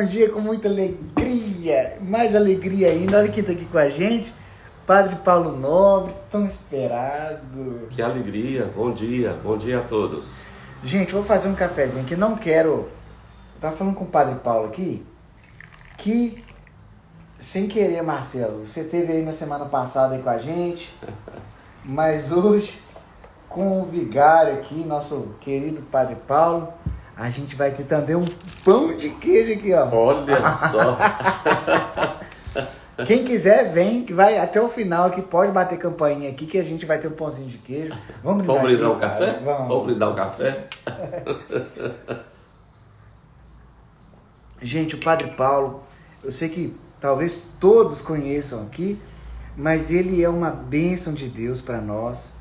Bom dia com muita alegria, mais alegria ainda. Olha quem está aqui com a gente, Padre Paulo Nobre, tão esperado. Que alegria, bom dia a todos. Gente, vou fazer um cafezinho que não quero. Tava falando com o Padre Paulo aqui, que sem querer, Marcelo, você esteve aí na semana passada aí com a gente, mas hoje com o vigário aqui, nosso querido Padre Paulo, a gente vai ter também um pão de queijo aqui, ó. Olha só. Quem quiser, vem, que vai até o final aqui, pode bater campainha aqui, que a gente vai ter um pãozinho de queijo. Vamos brindar aqui, um café? Vamos brindar um café? Gente, o Padre Paulo, eu sei que talvez todos conheçam aqui, mas ele é uma bênção de Deus para nós.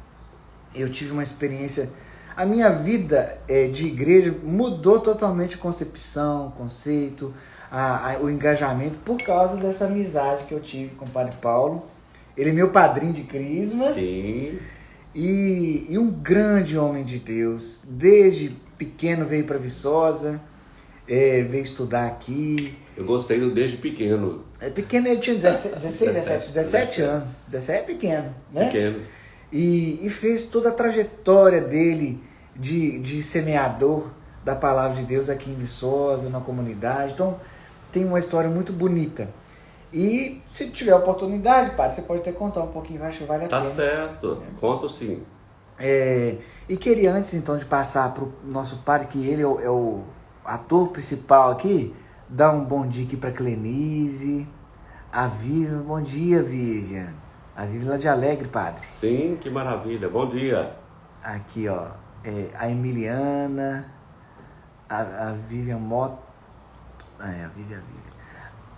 Eu tive uma experiência... A minha vida de igreja mudou totalmente a concepção, o conceito, o engajamento, por causa dessa amizade que eu tive com o Padre Paulo. Ele é meu padrinho de crisma. Sim. E um grande homem de Deus. Desde pequeno veio para Viçosa, veio estudar aqui. Eu gostei desde pequeno. Pequeno, ele tinha 17 anos. 17 é pequeno, né? Pequeno. E fez toda a trajetória dele de semeador da palavra de Deus aqui em Viçosa, na comunidade. Então, tem uma história muito bonita. E se tiver oportunidade, padre, você pode até contar um pouquinho, acho que vale a pena. Tá certo, conto sim. E queria, antes então de passar para o nosso padre, que ele é o ator principal aqui, dar um bom dia aqui para Clenise, a Vivian. Bom dia, Vivian. A Vivian lá de Alegre, padre. Sim, que maravilha. Bom dia. Aqui, ó, a Emiliana, a Vivian Mota, a Vivian.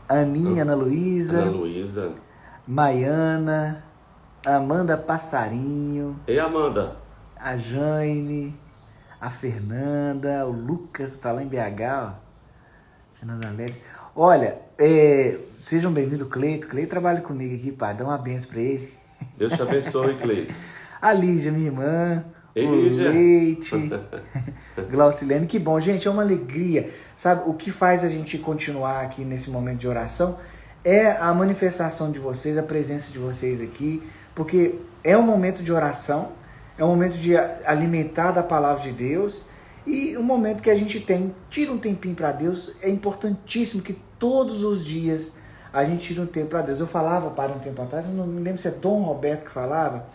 Aninha, Ana Luísa. Maiana, Amanda Passarinho. E Amanda? A Jane, a Fernanda, o Lucas, tá lá em BH, ó. Fernanda Leles. Olha, sejam bem-vindos, Cleito. Cleito trabalha comigo aqui, pai. Dá uma benção pra ele. Deus te abençoe, Cleito. A Lígia, minha irmã. Ei, o Lígia. Leite. Glaucilene, que bom. Gente, é uma alegria. Sabe, o que faz a gente continuar aqui nesse momento de oração é a manifestação de vocês, a presença de vocês aqui, porque é um momento de oração, é um momento de alimentar da palavra de Deus. E um momento que a gente tira um tempinho para Deus. É importantíssimo que todos os dias a gente tire um tempo para Deus. Eu falava para um tempo atrás, eu não me lembro se é Dom Roberto que falava,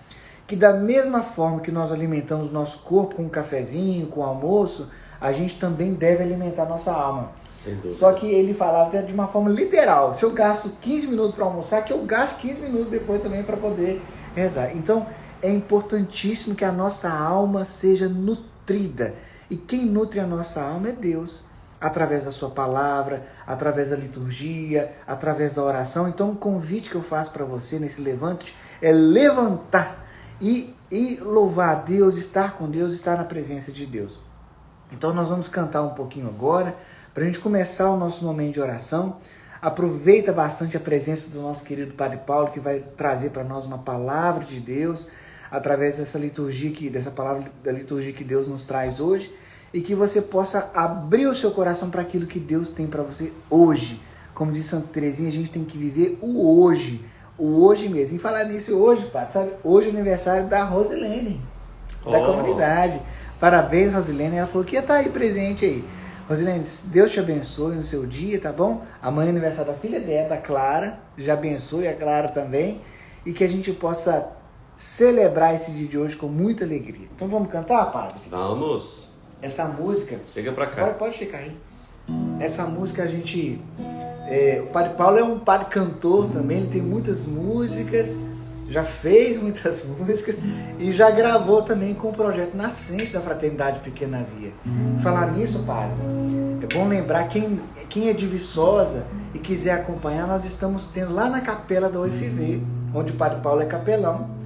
que da mesma forma que nós alimentamos o nosso corpo com um cafezinho, com almoço, a gente também deve alimentar a nossa alma. Sem dúvida. Só que ele falava de uma forma literal. Se eu gasto 15 minutos para almoçar, que eu gasto 15 minutos depois também para poder rezar. Então é importantíssimo que a nossa alma seja nutrida. E quem nutre a nossa alma é Deus, através da sua palavra, através da liturgia, através da oração. Então o convite que eu faço para você nesse levante é levantar e louvar a Deus, estar com Deus, estar na presença de Deus. Então nós vamos cantar um pouquinho agora, para a gente começar o nosso momento de oração. Aproveita bastante a presença do nosso querido Padre Paulo, que vai trazer para nós uma palavra de Deus, através dessa liturgia, dessa palavra da liturgia que Deus nos traz hoje, e que você possa abrir o seu coração para aquilo que Deus tem para você hoje. Como diz Santa Teresinha, a gente tem que viver o hoje mesmo. E falar nisso hoje, pai, sabe? Hoje é aniversário da Rosilene, da comunidade. Parabéns, Rosilene. Ela falou que ia estar aí presente aí. Rosilene, Deus te abençoe no seu dia, tá bom? Amanhã é aniversário da filha dela, da Clara. Já abençoe a Clara também. E que a gente possa celebrar esse dia de hoje com muita alegria. Então vamos cantar, padre? Vamos. Essa música... Chega pra cá. Pode ficar aí. Essa música a gente... o Padre Paulo é um padre cantor também, ele tem muitas músicas, já fez muitas músicas e já gravou também com o projeto nascente da Fraternidade Pequena Via. Falar nisso, padre, é bom lembrar, quem é de Viçosa e quiser acompanhar, nós estamos tendo lá na capela da UFV, onde o Padre Paulo é capelão,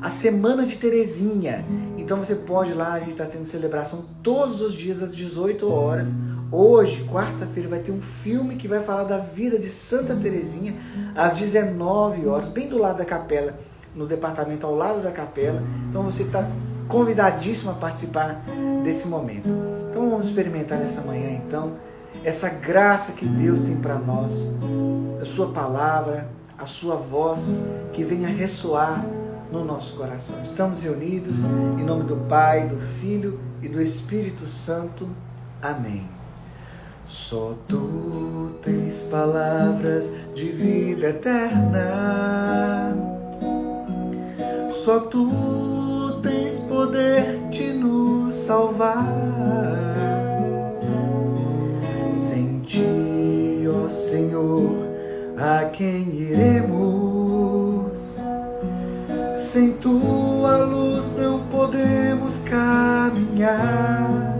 a Semana de Terezinha. Então você pode ir lá, a gente está tendo celebração todos os dias às 18 horas. Hoje, quarta-feira, vai ter um filme que vai falar da vida de Santa Terezinha às 19 horas, bem do lado da capela, no departamento ao lado da capela. Então você está convidadíssimo a participar desse momento. Então vamos experimentar nessa manhã, então, essa graça que Deus tem para nós, a sua palavra, a sua voz que venha ressoar no nosso coração. Estamos reunidos em nome do Pai, do Filho e do Espírito Santo. Amém. Só tu tens palavras de vida eterna, só tu tens poder de nos salvar. Sem ti, ó Senhor, a quem iremos? Sem tua luz não podemos caminhar.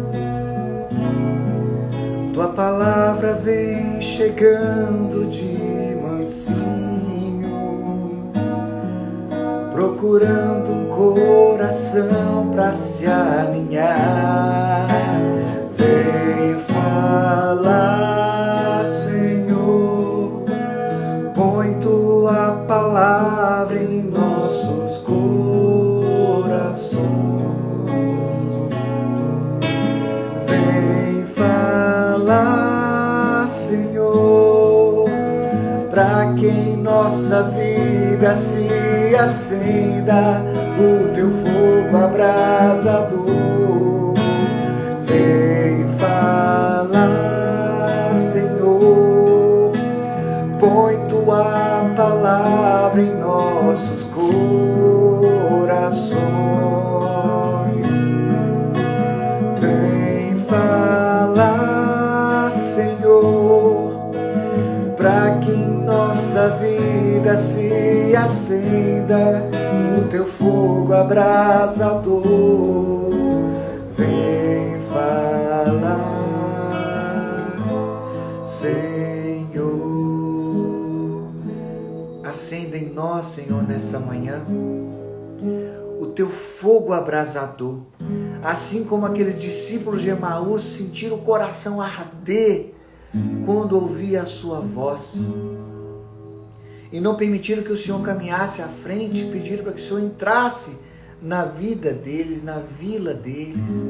Tua palavra vem chegando de mansinho, procurando um coração para se alinhar. Vem falar, Senhor, põe tua palavra em nossos corações. Vem falar, Senhor, para que em nossa vida se acenda o teu fogo abrasador. Vem falar, Senhor, põe tua palavra em nossos corações. Vem falar, Senhor, para que em nossa vida se acenda o teu fogo abrasador. Vem falar, Senhor. Acenda em nós, Senhor, nessa manhã o teu fogo abrasador, assim como aqueles discípulos de Emaús sentiram o coração arder quando ouviam a sua voz e não permitiram que o Senhor caminhasse à frente, pediram para que o Senhor entrasse na vida deles, na vila deles.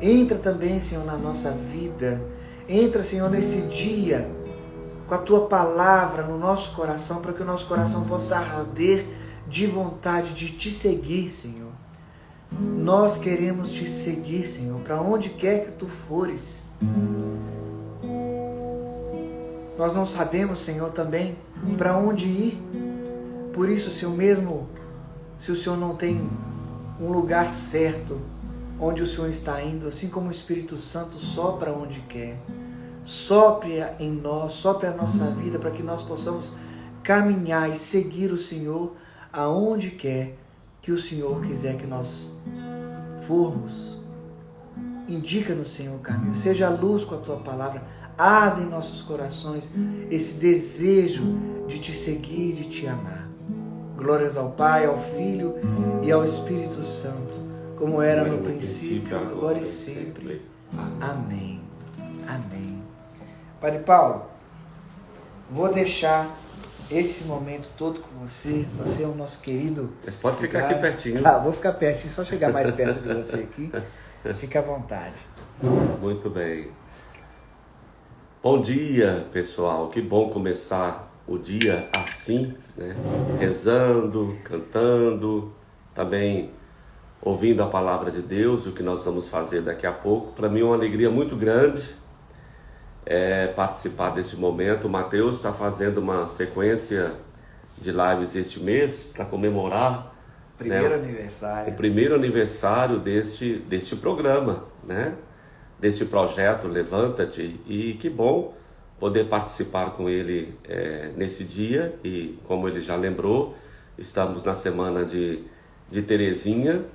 Entra também, Senhor, na nossa vida. Entra, Senhor, nesse dia com a tua palavra no nosso coração, para que o nosso coração possa arder de vontade de te seguir, Senhor. Nós queremos te seguir, Senhor, para onde quer que tu fores. Nós não sabemos, Senhor, também para onde ir. Por isso, Senhor, mesmo se o Senhor não tem um lugar certo onde o Senhor está indo, assim como o Espírito Santo sopra onde quer, sopre em nós, sopre a nossa vida, para que nós possamos caminhar e seguir o Senhor aonde quer que o Senhor quiser que nós formos. Indica-nos, Senhor, o caminho. Seja a luz com a tua palavra. Arda em nossos corações esse desejo de te seguir, de te amar. Glórias ao Pai, ao Filho e ao Espírito Santo, como era no princípio, agora e sempre. Amém. Amém. Padre Paulo, vou deixar esse momento todo com você. Você é o nosso querido. Mas pode ficar aqui pertinho. Tá, vou ficar pertinho, só chegar mais perto de você aqui. Fica à vontade. Muito bem. Bom dia, pessoal. Que bom começar o dia assim, né? Rezando, cantando, também ouvindo a palavra de Deus, o que nós vamos fazer daqui a pouco. Para mim é uma alegria muito grande participar desse momento. O Mateus está fazendo uma sequência de lives este mês para comemorar o primeiro aniversário deste programa, né? Deste projeto Levanta-te, e que bom poder participar com ele nesse dia. E como ele já lembrou, estamos na semana de Terezinha,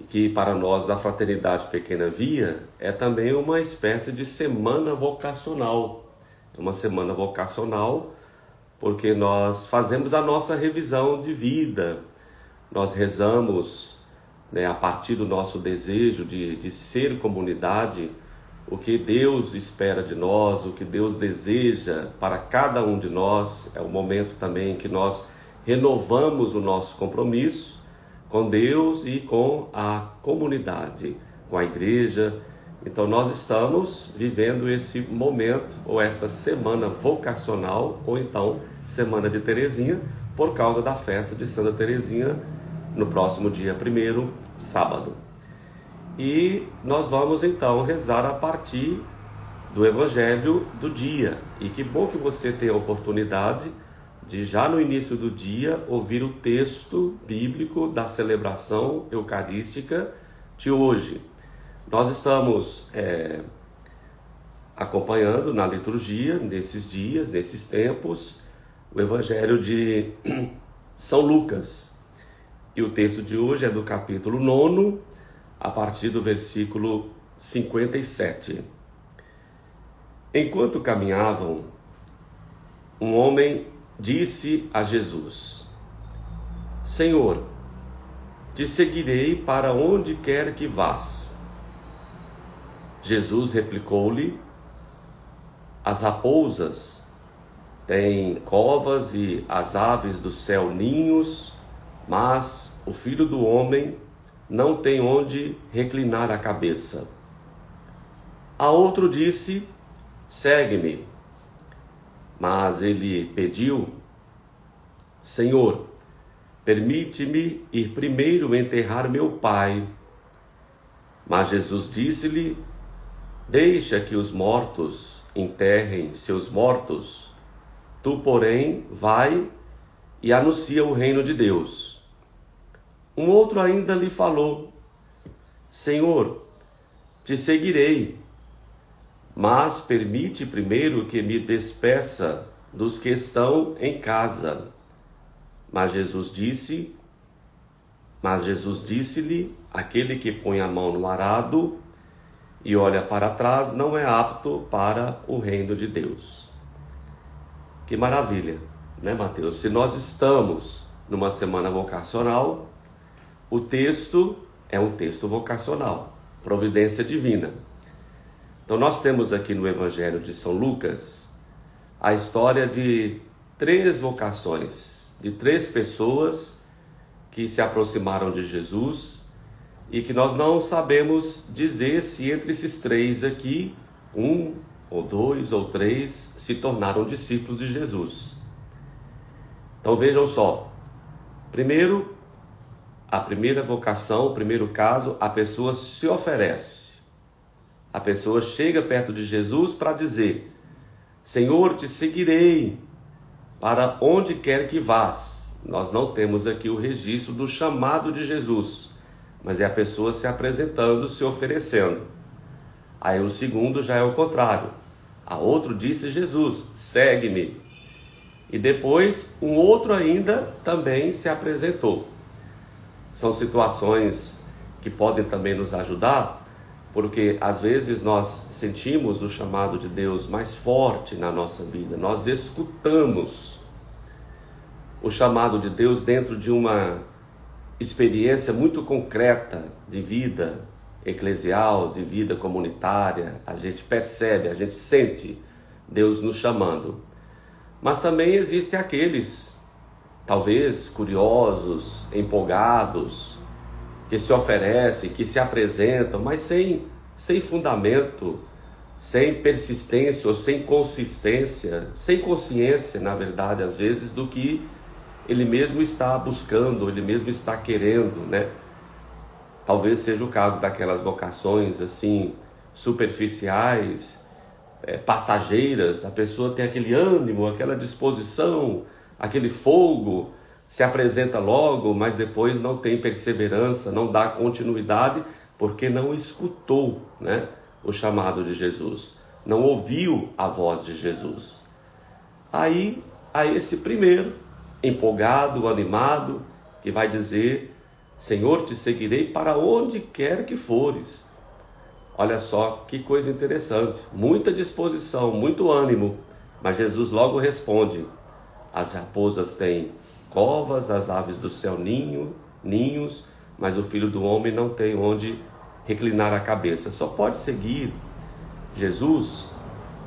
que para nós da Fraternidade Pequena Via é também uma espécie de semana vocacional. Uma semana vocacional porque nós fazemos a nossa revisão de vida, nós rezamos, né, a partir do nosso desejo de ser comunidade, o que Deus espera de nós, o que Deus deseja para cada um de nós. É o momento também que nós renovamos o nosso compromisso com Deus e com a comunidade, com a igreja, Então nós estamos vivendo esse momento, ou esta semana vocacional, ou então Semana de Teresinha, por causa da festa de Santa Teresinha, no próximo dia 1º, sábado. E nós vamos então rezar a partir do Evangelho do dia. E que bom que você tem a oportunidade de, já no início do dia, ouvir o texto bíblico da celebração eucarística de hoje. Nós estamos acompanhando na liturgia, nesses dias, nesses tempos, o Evangelho de São Lucas. E o texto de hoje é do capítulo 9, a partir do versículo 57. Enquanto caminhavam, um homem disse a Jesus: Senhor, te seguirei para onde quer que vás. Jesus replicou-lhe: as raposas têm covas e as aves do céu ninhos, mas o Filho do Homem não tem onde reclinar a cabeça. A outro disse: segue-me. Mas ele pediu: Senhor, permite-me ir primeiro enterrar meu pai. Mas Jesus disse-lhe: deixa que os mortos enterrem seus mortos. Tu, porém, vai e anuncia o reino de Deus. Um outro ainda lhe falou: Senhor, te seguirei, mas permite primeiro que me despeça dos que estão em casa. Mas Jesus disse-lhe: aquele que põe a mão no arado e olha para trás não é apto para o reino de Deus. Que maravilha, né, Mateus? Se nós estamos numa semana vocacional, o texto é um texto vocacional, providência divina. Então nós temos aqui no Evangelho de São Lucas a história de 3 vocações, de 3 pessoas que se aproximaram de Jesus e que nós não sabemos dizer se entre esses 3 aqui, 1 ou 2 ou 3 se tornaram discípulos de Jesus. Então vejam só, primeiro, a primeira vocação, o primeiro caso, a pessoa se oferece. A pessoa chega perto de Jesus para dizer: Senhor, te seguirei para onde quer que vás. Nós não temos aqui o registro do chamado de Jesus, mas é a pessoa se apresentando, se oferecendo. Aí o segundo já é o contrário. A outro disse Jesus: segue-me. E depois um outro ainda também se apresentou. São situações que podem também nos ajudar, porque às vezes nós sentimos o chamado de Deus mais forte na nossa vida. Nós escutamos o chamado de Deus dentro de uma experiência muito concreta de vida eclesial, de vida comunitária. A gente percebe, a gente sente Deus nos chamando. Mas também existem aqueles, talvez curiosos, empolgados, que se oferecem, que se apresentam, mas sem fundamento, sem persistência ou sem consistência, sem consciência, na verdade, às vezes, do que ele mesmo está buscando, ele mesmo está querendo, né? Talvez seja o caso daquelas vocações assim, superficiais, passageiras. A pessoa tem aquele ânimo, aquela disposição, aquele fogo, se apresenta logo, mas depois não tem perseverança, não dá continuidade, porque não escutou, né, o chamado de Jesus, não ouviu a voz de Jesus. Aí, a esse primeiro, empolgado, animado, que vai dizer: Senhor, te seguirei para onde quer que fores. Olha só que coisa interessante, muita disposição, muito ânimo, mas Jesus logo responde: as raposas têm covas, as aves do céu ninhos, mas o Filho do Homem não tem onde reclinar a cabeça. Só pode seguir Jesus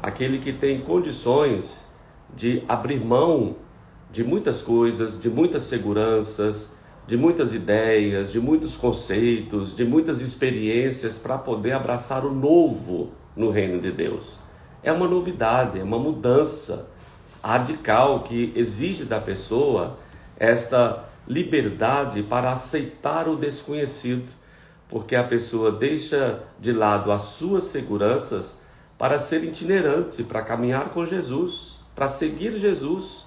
aquele que tem condições de abrir mão de muitas coisas, de muitas seguranças, de muitas ideias, de muitos conceitos, de muitas experiências para poder abraçar o novo no reino de Deus. É uma novidade, é uma mudança radical que exige da pessoa esta liberdade para aceitar o desconhecido, porque a pessoa deixa de lado as suas seguranças para ser itinerante, para caminhar com Jesus, para seguir Jesus.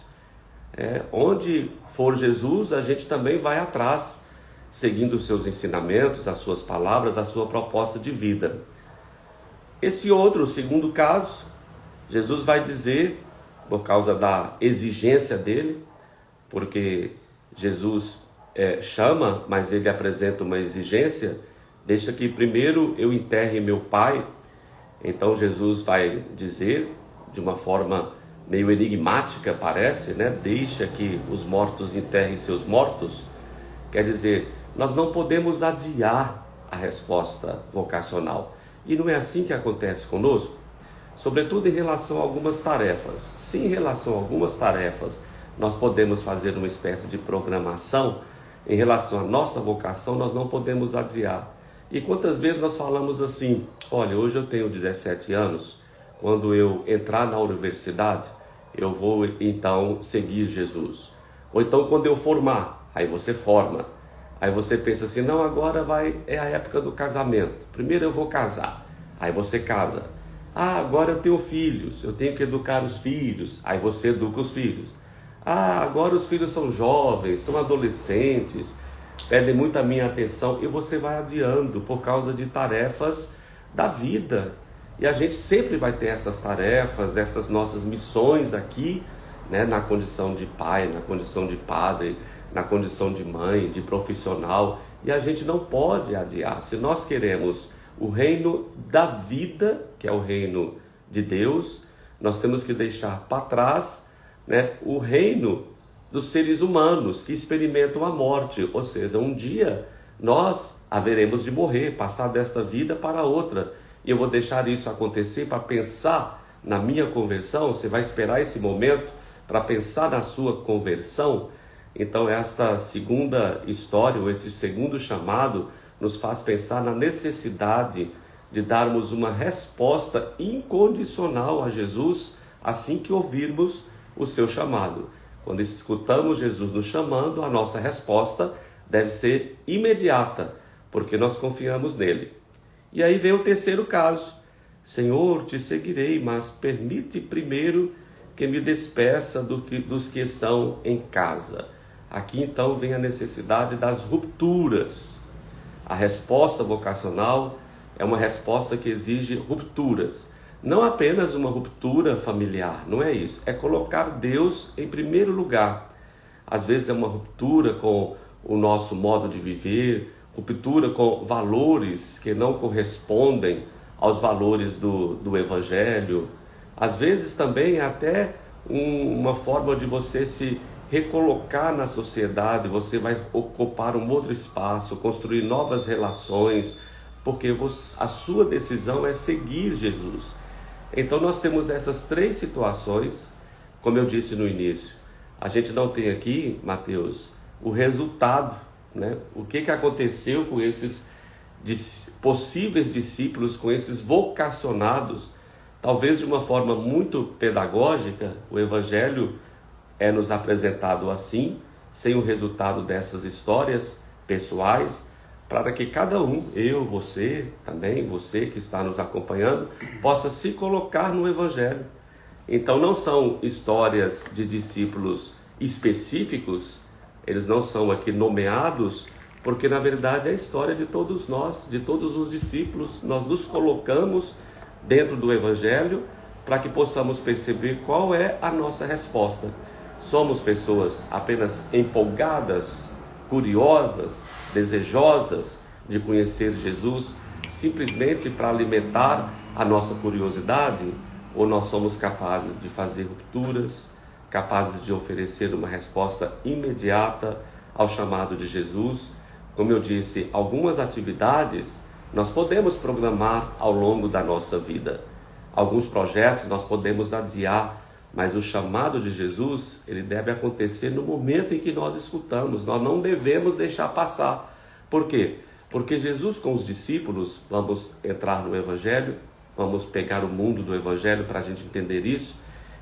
Onde for Jesus, a gente também vai atrás, seguindo os seus ensinamentos, as suas palavras, a sua proposta de vida. Esse outro, o segundo caso, Jesus vai dizer, por causa da exigência dele, porque Jesus chama, mas ele apresenta uma exigência, deixa que primeiro eu enterre meu pai. Então Jesus vai dizer, de uma forma meio enigmática parece, deixa que os mortos enterrem seus mortos. Quer dizer, nós não podemos adiar a resposta vocacional. E não é assim que acontece conosco? Sobretudo em relação a algumas tarefas. Se em relação a algumas tarefas nós podemos fazer uma espécie de programação, em relação à nossa vocação nós não podemos adiar. E quantas vezes nós falamos assim, olha, hoje eu tenho 17 anos, quando eu entrar na universidade, eu vou então seguir Jesus. Ou então quando eu formar, aí você forma. Aí você pensa assim, não, agora é a época do casamento. Primeiro eu vou casar, aí você casa. Agora eu tenho filhos, eu tenho que educar os filhos, aí você educa os filhos. Agora os filhos são jovens, são adolescentes, pedem muito a minha atenção, e você vai adiando por causa de tarefas da vida. E a gente sempre vai ter essas tarefas, essas nossas missões aqui, na condição de pai, na condição de padre, na condição de mãe, de profissional, e a gente não pode adiar. Se nós queremos o reino da vida, que é o reino de Deus, nós temos que deixar para trás o reino dos seres humanos que experimentam a morte, ou seja, um dia nós haveremos de morrer, passar desta vida para outra, e eu vou deixar isso acontecer para pensar na minha conversão. Você vai esperar esse momento para pensar na sua conversão? Então esta segunda história, ou esse segundo chamado, nos faz pensar na necessidade de darmos uma resposta incondicional a Jesus assim que ouvirmos o seu chamado. Quando escutamos Jesus nos chamando, a nossa resposta deve ser imediata, porque nós confiamos nele. E aí vem o terceiro caso. Senhor, te seguirei, mas permite primeiro que me despeça dos que estão em casa. Aqui então vem a necessidade das rupturas. A resposta vocacional é uma resposta que exige rupturas. Não apenas uma ruptura familiar, não é isso. É colocar Deus em primeiro lugar. Às vezes é uma ruptura com o nosso modo de viver, ruptura com valores que não correspondem aos valores do Evangelho. Às vezes também é até uma forma de você se recolocar na sociedade, você vai ocupar um outro espaço, construir novas relações, porque a sua decisão é seguir Jesus. Então nós temos essas três situações, como eu disse no início. A gente não tem aqui, Mateus, o resultado, o que aconteceu com esses possíveis discípulos, com esses vocacionados. Talvez de uma forma muito pedagógica, o Evangelho é nos apresentado assim, sem o resultado dessas histórias pessoais, para que cada um, eu, você, também você que está nos acompanhando, possa se colocar no Evangelho. Então não são histórias de discípulos específicos, eles não são aqui nomeados, porque na verdade é a história de todos nós, de todos os discípulos. Nós nos colocamos dentro do Evangelho para que possamos perceber qual é a nossa resposta. Somos pessoas apenas empolgadas, curiosas, desejosas de conhecer Jesus, simplesmente para alimentar a nossa curiosidade? Ou nós somos capazes de fazer rupturas, capazes de oferecer uma resposta imediata ao chamado de Jesus? Como eu disse, algumas atividades nós podemos programar ao longo da nossa vida. Alguns projetos nós podemos adiar Mas o chamado de Jesus, ele deve acontecer no momento em que nós escutamos. Nós não devemos deixar passar. Por quê? Porque Jesus com os discípulos, vamos entrar no Evangelho, vamos pegar o mundo do Evangelho para a gente entender isso,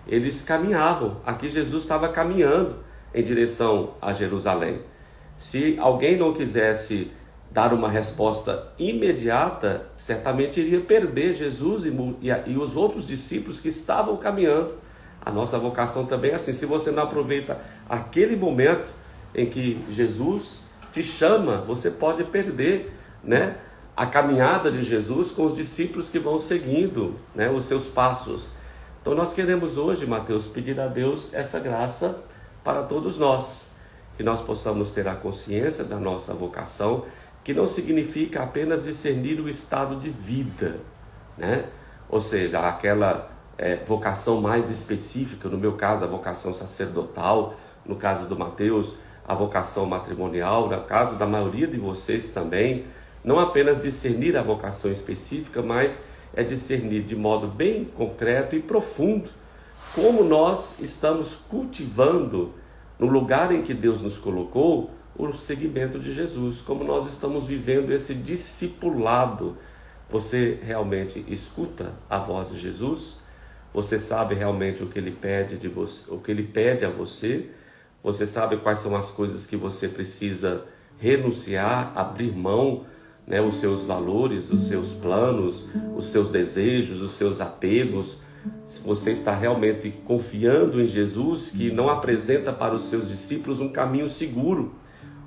eles caminhavam. Aqui Jesus estava caminhando em direção a Jerusalém. Se alguém não quisesse dar uma resposta imediata, certamente iria perder Jesus e os outros discípulos que estavam caminhando. A nossa vocação também é assim. Se você não aproveita aquele momento em que Jesus te chama, você pode perder, né, a caminhada de Jesus com os discípulos que vão seguindo, né, os seus passos. Então nós queremos hoje, Mateus, pedir a Deus essa graça para todos nós, que nós possamos ter a consciência da nossa vocação, que não significa apenas discernir o estado de vida, né? Ou seja, aquela vocação mais específica, no meu caso a vocação sacerdotal, no caso do Mateus, a vocação matrimonial, no caso da maioria de vocês também, não apenas discernir a vocação específica, mas é discernir de modo bem concreto e profundo como nós estamos cultivando no lugar em que Deus nos colocou o seguimento de Jesus, como nós estamos vivendo esse discipulado. Você realmente escuta a voz de Jesus? Você sabe realmente o que Ele pede de você, o que Ele pede a você? Você sabe quais são as coisas que você precisa renunciar, abrir mão, né, os seus valores, os seus planos, os seus desejos, os seus apegos? Se você está realmente confiando em Jesus, que não apresenta para os seus discípulos um caminho seguro,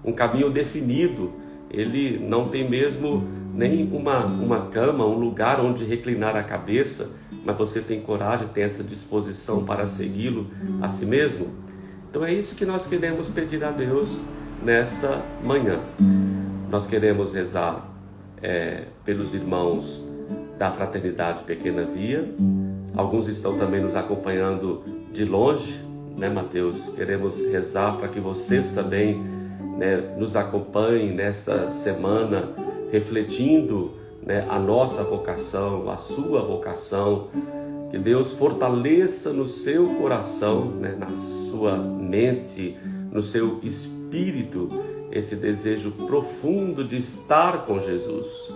um caminho definido. Ele não tem mesmo nem uma cama, um lugar onde reclinar a cabeça, mas você tem coragem, tem essa disposição para segui-lo a si mesmo? Então é isso que nós queremos pedir a Deus nesta manhã. Nós queremos rezar pelos irmãos da Fraternidade Pequena Via. Alguns estão também nos acompanhando de longe, né, Mateus? Queremos rezar para que vocês também, né, nos acompanhem nesta semana, refletindo, né, a nossa vocação, a sua vocação. Que Deus fortaleça no seu coração, né, na sua mente, no seu espírito, esse desejo profundo de estar com Jesus.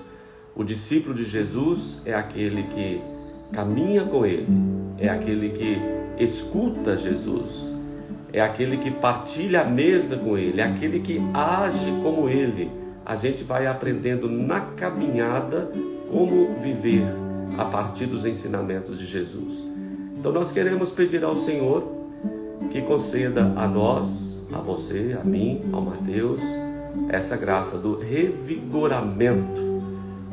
O discípulo de Jesus é aquele que caminha com Ele, é aquele que escuta Jesus, é aquele que partilha a mesa com Ele, é aquele que age como Ele. A gente vai aprendendo na caminhada como viver a partir dos ensinamentos de Jesus. Então nós queremos pedir ao Senhor que conceda a nós, a você, a mim, ao Mateus, essa graça do revigoramento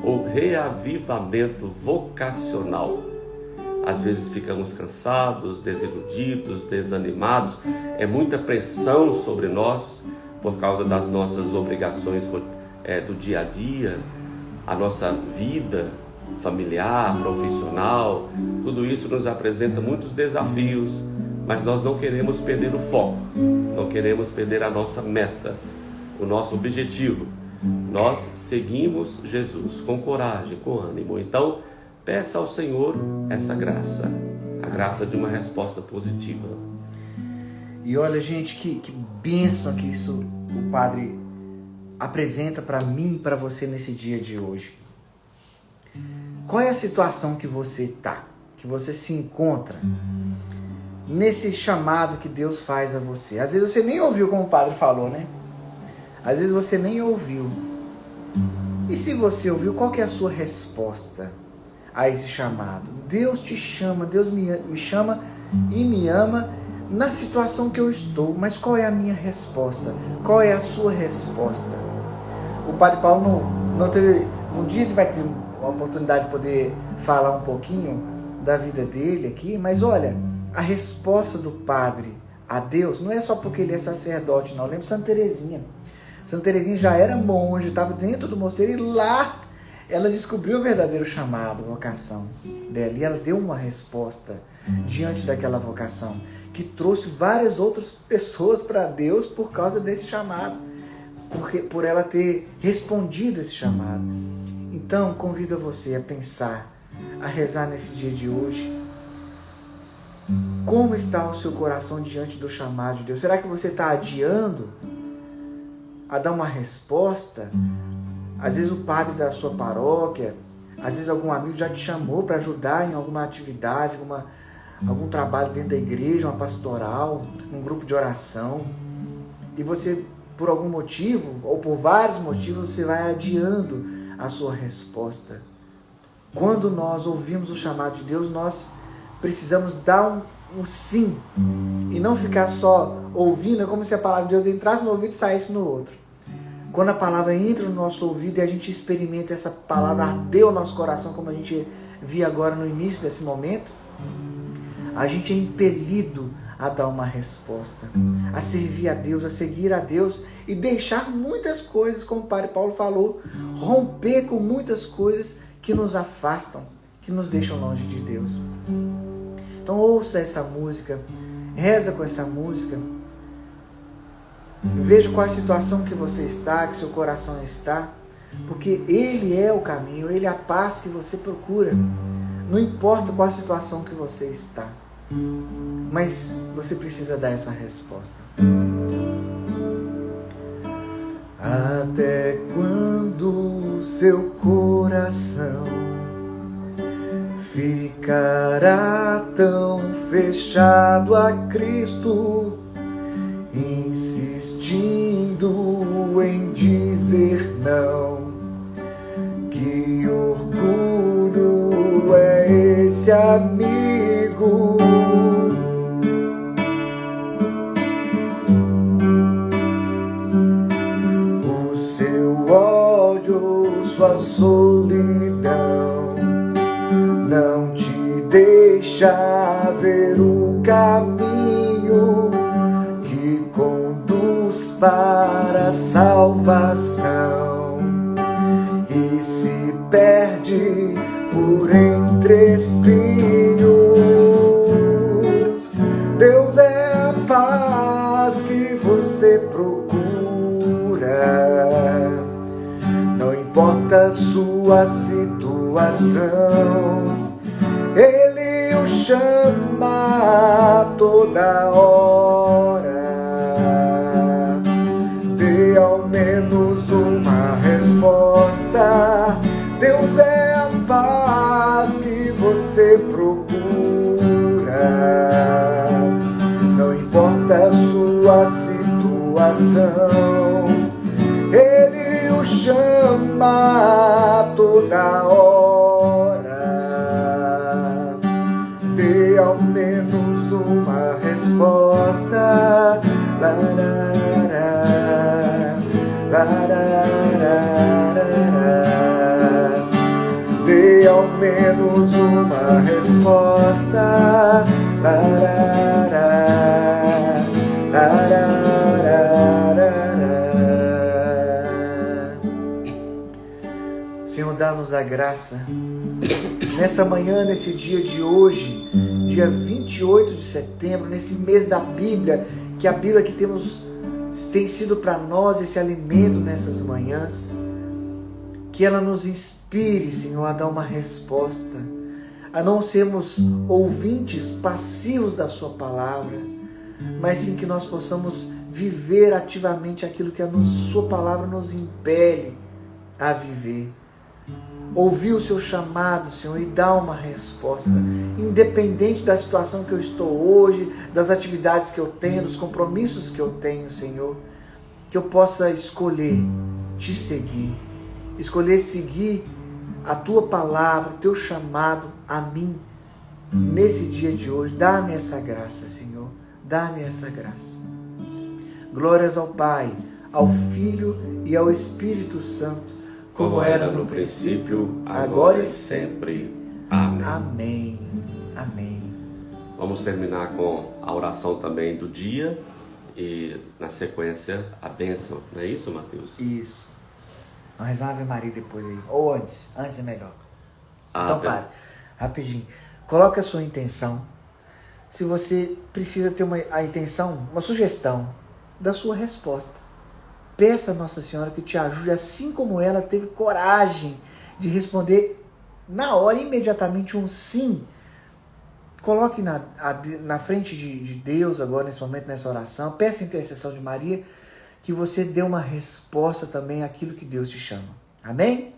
ou reavivamento vocacional. Às vezes ficamos cansados, desiludidos, desanimados, é muita pressão sobre nós por causa das nossas obrigações do dia a dia, a nossa vida familiar, profissional, tudo isso nos apresenta muitos desafios, mas nós não queremos perder o foco, não queremos perder a nossa meta, o nosso objetivo. Nós seguimos Jesus com coragem, com ânimo. Então, peça ao Senhor essa graça, a graça de uma resposta positiva. E olha, gente, que bênção que isso o Padre apresenta para mim e para você nesse dia de hoje. Qual é a situação que você está, que você se encontra nesse chamado que Deus faz a você? Às vezes você nem ouviu como o Padre falou, né? Às vezes você nem ouviu. E se você ouviu, qual que é a sua resposta a esse chamado? Deus te chama, Deus me chama e me ama na situação que eu estou, mas qual é a minha resposta? Qual é a sua resposta? O Padre Paulo não teve, um dia ele vai ter a oportunidade de poder falar um pouquinho da vida dele aqui, mas olha, a resposta do Padre a Deus não é só porque ele é sacerdote, não. Eu lembro de Santa Teresinha. Santa Teresinha já era monge, estava dentro do mosteiro e lá ela descobriu o verdadeiro chamado, vocação dela. E ela deu uma resposta diante daquela vocação, que trouxe várias outras pessoas para Deus por causa desse chamado, por ela ter respondido esse chamado. Então, convido você a pensar, a rezar nesse dia de hoje. Como está o seu coração diante do chamado de Deus? Será que você está adiando a dar uma resposta? Às vezes o padre da sua paróquia, às vezes algum amigo já te chamou para ajudar em alguma atividade, algum trabalho dentro da igreja, uma pastoral, um grupo de oração. E você, por algum motivo, ou por vários motivos, você vai adiando a sua resposta. Quando nós ouvimos o chamado de Deus, nós precisamos dar um sim. E não ficar só ouvindo, é como se a palavra de Deus entrasse no ouvido e saísse no outro. Quando a palavra entra no nosso ouvido e a gente experimenta essa palavra arder o nosso coração, como a gente viu agora no início desse momento, a gente é impelido a dar uma resposta, a servir a Deus, a seguir a Deus e deixar muitas coisas, como o Padre Paulo falou, romper com muitas coisas que nos afastam, que nos deixam longe de Deus. Então ouça essa música, reza com essa música, veja qual a situação que você está, que seu coração está, porque Ele é o caminho, Ele é a paz que você procura. Não importa qual a situação que você está, mas você precisa dar essa resposta. Até quando seu coração ficará tão fechado a Cristo, insistindo em dizer não? Que orgulho é esse, amigo? O seu ódio, sua solidão não te deixa ver o caminho que conduz para a salvação, e se perde por entre espinhos. Deus é a paz que você procura, não importa a sua situação, Ele o chama a toda hora. Dê ao menos uma resposta. Deus é a paz que você procura, não importa a sua situação, Ele o chama a toda hora. Dê ao menos uma resposta. Dê ao menos uma resposta. Senhor, dá-nos a graça nessa manhã, nesse dia de hoje, dia 28 de setembro, nesse mês da Bíblia, que a Bíblia que tem sido para nós esse alimento nessas manhãs, que ela nos inspire, Senhor, a dar uma resposta, a não sermos ouvintes passivos da Sua palavra, mas sim que nós possamos viver ativamente aquilo que a Sua palavra nos impele a viver. Ouvir o Seu chamado, Senhor, e dar uma resposta, independente da situação que eu estou hoje, das atividades que eu tenho, dos compromissos que eu tenho, Senhor, que eu possa escolher Te seguir, escolher seguir a Tua palavra, o Teu chamado a mim, nesse dia de hoje. Dá-me essa graça, Senhor, dá-me essa graça. Glórias ao Pai, ao Filho e ao Espírito Santo, como era no princípio, agora e sempre. Amém. Amém. Amém. Vamos terminar com a oração também do dia e, na sequência, a bênção. Não é isso, Mateus? Isso. Vamos rezar uma Ave Maria depois aí. Ou antes. Antes é melhor. Então, Padre, rapidinho. Coloque a sua intenção. Se você precisa ter a intenção, uma sugestão da sua resposta. Peça a Nossa Senhora que te ajude, assim como ela teve coragem de responder na hora, imediatamente, um sim coloque na frente de Deus agora, nesse momento, nessa oração. Peça a intercessão de Maria, que você dê uma resposta também àquilo que Deus te chama. Amém?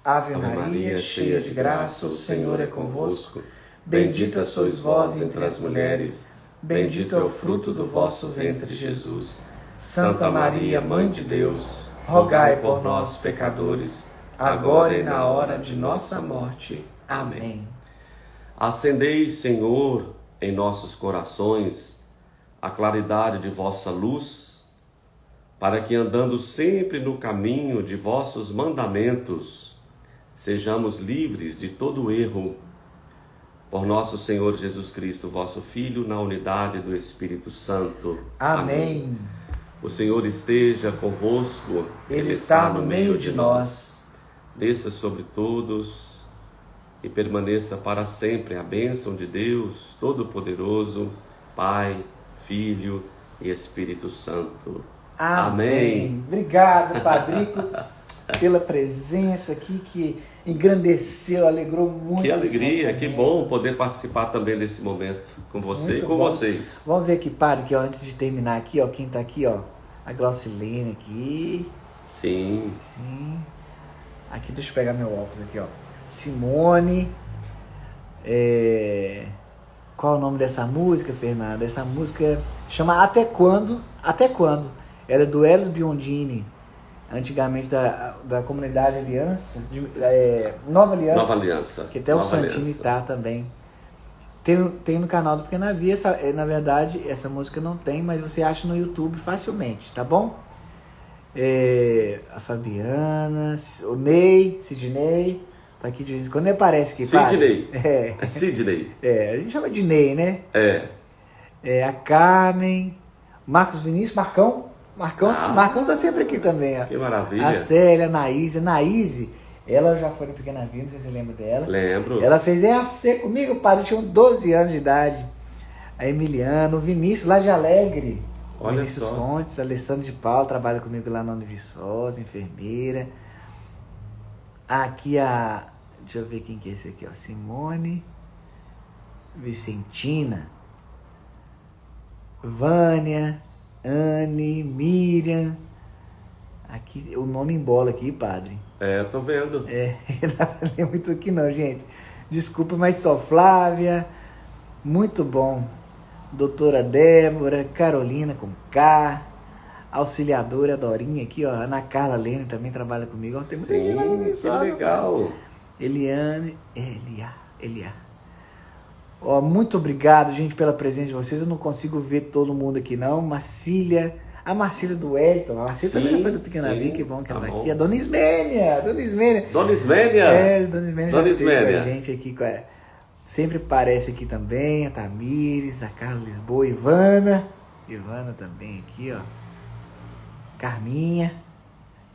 Ave Maria, cheia de graça, o Senhor é convosco. Bendita sois vós entre as mulheres, bendito é o fruto do vosso ventre, Jesus. Santa Maria, Mãe de Deus, rogai por nós, pecadores, agora e na hora de nossa morte. Amém. Acendei, Senhor, em nossos corações a claridade de vossa luz, para que, andando sempre no caminho de vossos mandamentos, sejamos livres de todo erro. Por nosso Senhor Jesus Cristo, vosso Filho, na unidade do Espírito Santo. Amém. O Senhor esteja convosco. Ele está no meio de nós. Desça sobre todos e permaneça para sempre a bênção de Deus Todo-Poderoso, Pai, Filho e Espírito Santo. Amém. Obrigado, Padrico, pela presença aqui que engrandeceu, alegrou muito. Que alegria, que bom poder participar também desse momento com você muito e com vocês. Vamos ver aqui, Padre, que ó, antes de terminar aqui, ó, quem está aqui, ó, a Glaucilene aqui. Sim. Aqui, deixa eu pegar meu óculos aqui, ó. Simone. Qual é o nome dessa música, Fernanda? Essa música chama Até Quando? Até Quando? Ela é do Eros Biondini, antigamente da comunidade Aliança, Nova Aliança. Nova Aliança. Que até o Santini tá também. Tem no canal do Pequena Via, na verdade, essa música não tem, mas você acha no YouTube facilmente, tá bom? A Fabiana, o Ney, Sidney, tá aqui de vez em quando, aparece aqui, Sidney. Sidney. A gente chama de Ney, né? A Carmen, Marcos Vinícius, Marcão tá sempre aqui também, ó. Que maravilha. A Célia, a Naíse, ela já foi no Pequena Via, não sei se você lembra dela. Lembro. Ela fez EAC comigo, padre, eu tinha 12 anos de idade. A Emiliano, o Vinícius, lá de Alegre. Olha Vinícius só. Fontes, Alessandro de Paulo, trabalha comigo lá na Univiçosa, enfermeira. Aqui deixa eu ver quem que é esse aqui, ó. Simone, Vicentina, Vânia, Anne, Miriam. Aqui, o nome embola aqui, padre. Eu tô vendo. Não é muito aqui não, gente. Desculpa, mas só Flávia. Muito bom. Doutora Débora, Carolina com K. Auxiliadora Dorinha aqui, ó. Ana Carla Lene também trabalha comigo. Tem muita gente lá no Viçosa, que legal. Eliane, Elia. Ó, muito obrigado, gente, pela presença de vocês. Eu não consigo ver todo mundo aqui, não. A Marcília do Wellington. A Marcília também foi do Pequena Via, que bom que ela tá aqui. A Dona Ismênia. Dona Dona Ismênia? Ismênia já esteve com a gente aqui. Sempre aparece aqui também. A Tamires, a Carla Lisboa, Ivana também aqui, ó. Carminha,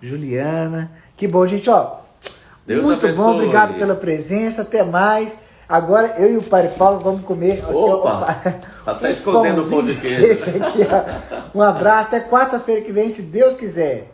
Juliana. Que bom, gente, ó. Deus muito abençoe. Bom, obrigado pela presença. Até mais. Agora eu e o Padre Paulo vamos comer. Opa! Até escondendo o pão de queijo. Aqui, ó. Um abraço, até quarta-feira que vem, se Deus quiser.